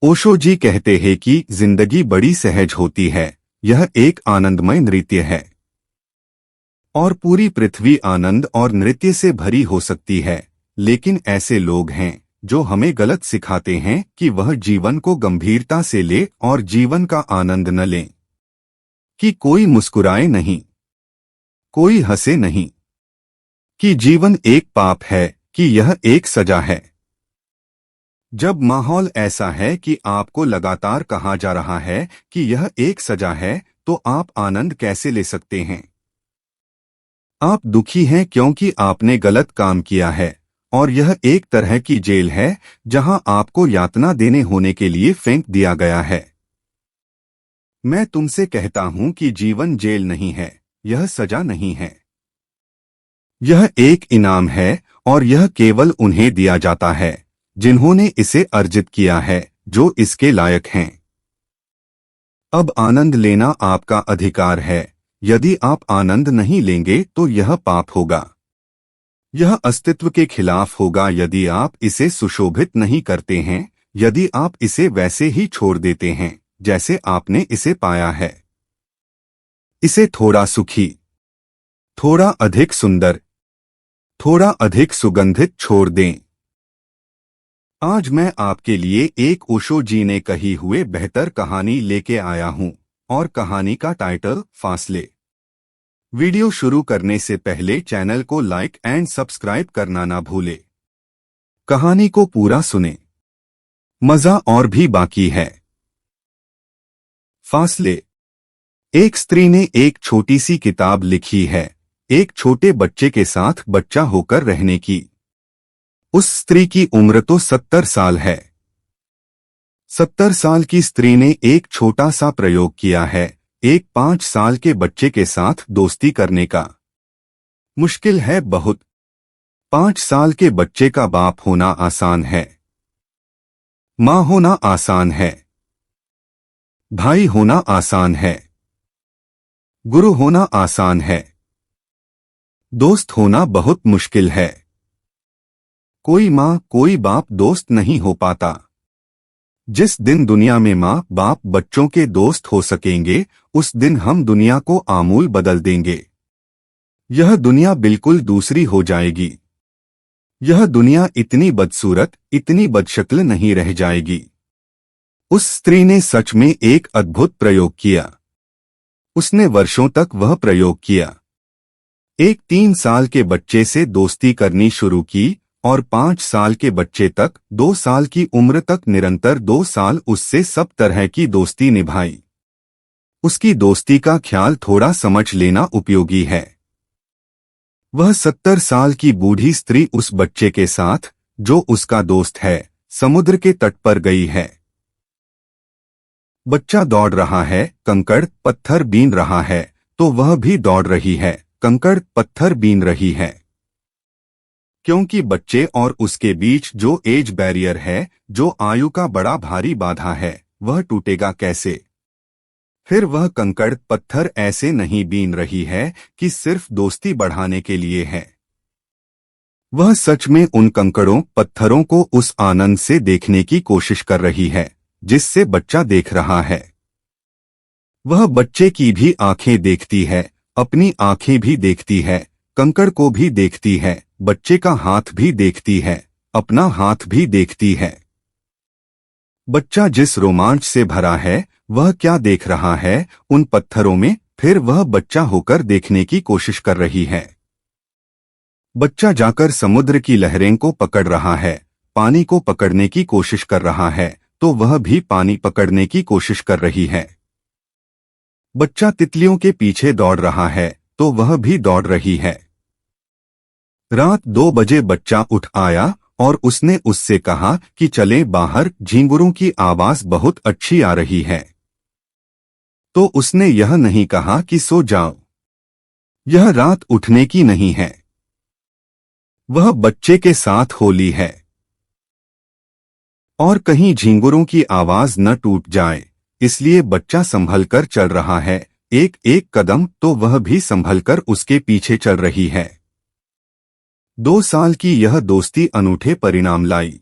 ओशो जी कहते हैं कि जिंदगी बड़ी सहज होती है, यह एक आनंदमय नृत्य है और पूरी पृथ्वी आनंद और नृत्य से भरी हो सकती है। लेकिन ऐसे लोग हैं जो हमें गलत सिखाते हैं कि वह जीवन को गंभीरता से ले और जीवन का आनंद न लें, कि कोई मुस्कुराए नहीं, कोई हंसे नहीं, कि जीवन एक पाप है, कि यह एक सजा है। जब माहौल ऐसा है कि आपको लगातार कहा जा रहा है कि यह एक सजा है, तो आप आनंद कैसे ले सकते हैं? आप दुखी हैं क्योंकि आपने गलत काम किया है और यह एक तरह की जेल है जहां आपको यातना देने होने के लिए फेंक दिया गया है। मैं तुमसे कहता हूं कि जीवन जेल नहीं है, यह सजा नहीं है। यह एक इनाम है और यह केवल उन्हें दिया जाता है जिन्होंने इसे अर्जित किया है, जो इसके लायक हैं। अब आनंद लेना आपका अधिकार है। यदि आप आनंद नहीं लेंगे तो यह पाप होगा। यह अस्तित्व के खिलाफ होगा यदि आप इसे सुशोभित नहीं करते हैं, यदि आप इसे वैसे ही छोड़ देते हैं जैसे आपने इसे पाया है। इसे थोड़ा सुखी, थोड़ा अधिक सुंदर, थोड़ा अधिक सुगंधित छोड़ दें। आज मैं आपके लिए एक ओशो जी ने कही हुए बेहतर कहानी लेके आया हूं और कहानी का टाइटल फासले। वीडियो शुरू करने से पहले चैनल को लाइक एंड सब्सक्राइब करना ना भूले। कहानी को पूरा सुने, मजा और भी बाकी है। फासले। एक स्त्री ने एक छोटी सी किताब लिखी है, एक छोटे बच्चे के साथ बच्चा होकर रहने की। उस स्त्री की उम्र तो 70 साल है। 70 साल की स्त्री ने एक छोटा सा प्रयोग किया है, एक 5 साल के बच्चे के साथ दोस्ती करने का। मुश्किल है बहुत। 5 साल के बच्चे का बाप होना आसान है, माँ होना आसान है, भाई होना आसान है, गुरु होना आसान है, दोस्त होना बहुत मुश्किल है। कोई माँ कोई बाप दोस्त नहीं हो पाता। जिस दिन दुनिया में माँ बाप बच्चों के दोस्त हो सकेंगे, उस दिन हम दुनिया को आमूल बदल देंगे। यह दुनिया बिल्कुल दूसरी हो जाएगी। यह दुनिया इतनी बदसूरत, इतनी बदशक्ल नहीं रह जाएगी। उस स्त्री ने सच में एक अद्भुत प्रयोग किया। उसने वर्षों तक वह प्रयोग किया। एक 3 साल के बच्चे से दोस्ती करनी शुरू की और 5 साल के बच्चे तक, 2 साल की उम्र तक निरंतर 2 साल उससे सब तरह की दोस्ती निभाई। उसकी दोस्ती का ख्याल थोड़ा समझ लेना उपयोगी है। वह 70 साल की बूढ़ी स्त्री उस बच्चे के साथ, जो उसका दोस्त है, समुद्र के तट पर गई है। बच्चा दौड़ रहा है, कंकड़ पत्थर बीन रहा है, तो वह भी दौड़ रही है, कंकड़ पत्थर बीन रही है। क्योंकि बच्चे और उसके बीच जो एज बैरियर है, जो आयु का बड़ा भारी बाधा है, वह टूटेगा कैसे? फिर वह कंकड़ पत्थर ऐसे नहीं बीन रही है कि सिर्फ दोस्ती बढ़ाने के लिए है। वह सच में उन कंकड़ों पत्थरों को उस आनंद से देखने की कोशिश कर रही है जिससे बच्चा देख रहा है। वह बच्चे की भी आंखें देखती है, अपनी आंखें भी देखती है, कंकड़ को भी देखती है, बच्चे का हाथ भी देखती है, अपना हाथ भी देखती है। बच्चा जिस रोमांच से भरा है, वह क्या देख रहा है उन पत्थरों में? फिर वह बच्चा होकर देखने की कोशिश कर रही है। बच्चा जाकर समुद्र की लहरें को पकड़ रहा है, पानी को पकड़ने की कोशिश कर रहा है, तो वह भी पानी पकड़ने की कोशिश कर रही है। बच्चा तितलियों के पीछे दौड़ रहा है, तो वह भी दौड़ रही है। रात 2 बजे बच्चा उठ आया और उसने उससे कहा कि चलें बाहर, झींगुरों की आवाज बहुत अच्छी आ रही है। तो उसने यह नहीं कहा कि सो जाओ। यह रात उठने की नहीं है। वह बच्चे के साथ होली है। और कहीं झींगुरों की आवाज न टूट जाए, इसलिए बच्चा संभलकर चल रहा है, एक एक कदम, तो वह भी संभलकर उसके पीछे चल रही है। 2 साल की यह दोस्ती अनूठे परिणाम लाई।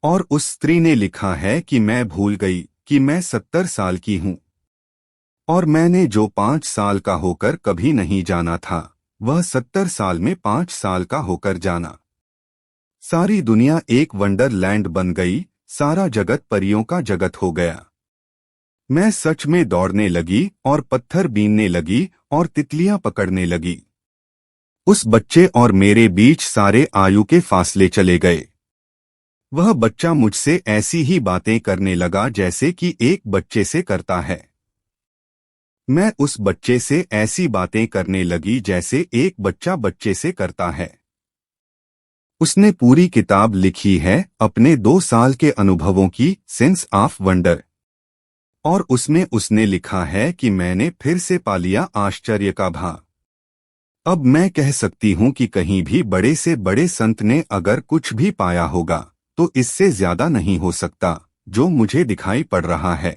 और उस स्त्री ने लिखा है कि मैं भूल गई कि मैं 70 साल की हूँ और मैंने जो 5 साल का होकर कभी नहीं जाना था वह 70 साल में 5 साल का होकर जाना। सारी दुनिया एक वंडरलैंड बन गई, सारा जगत परियों का जगत हो गया। मैं सच में दौड़ने लगी और पत्थर बीनने लगी और तितलियां पकड़ने लगी। उस बच्चे और मेरे बीच सारे आयु के फासले चले गए। वह बच्चा मुझसे ऐसी ही बातें करने लगा जैसे कि एक बच्चे से करता है। मैं उस बच्चे से ऐसी बातें करने लगी जैसे एक बच्चा बच्चे से करता है। उसने पूरी किताब लिखी है अपने 2 साल के अनुभवों की, सेंस ऑफ वंडर, और उसमें उसने लिखा है कि मैंने फिर से पा लिया आश्चर्य का भाव। अब मैं कह सकती हूँ कि कहीं भी बड़े से बड़े संत ने अगर कुछ भी पाया होगा तो इससे ज्यादा नहीं हो सकता जो मुझे दिखाई पड़ रहा है।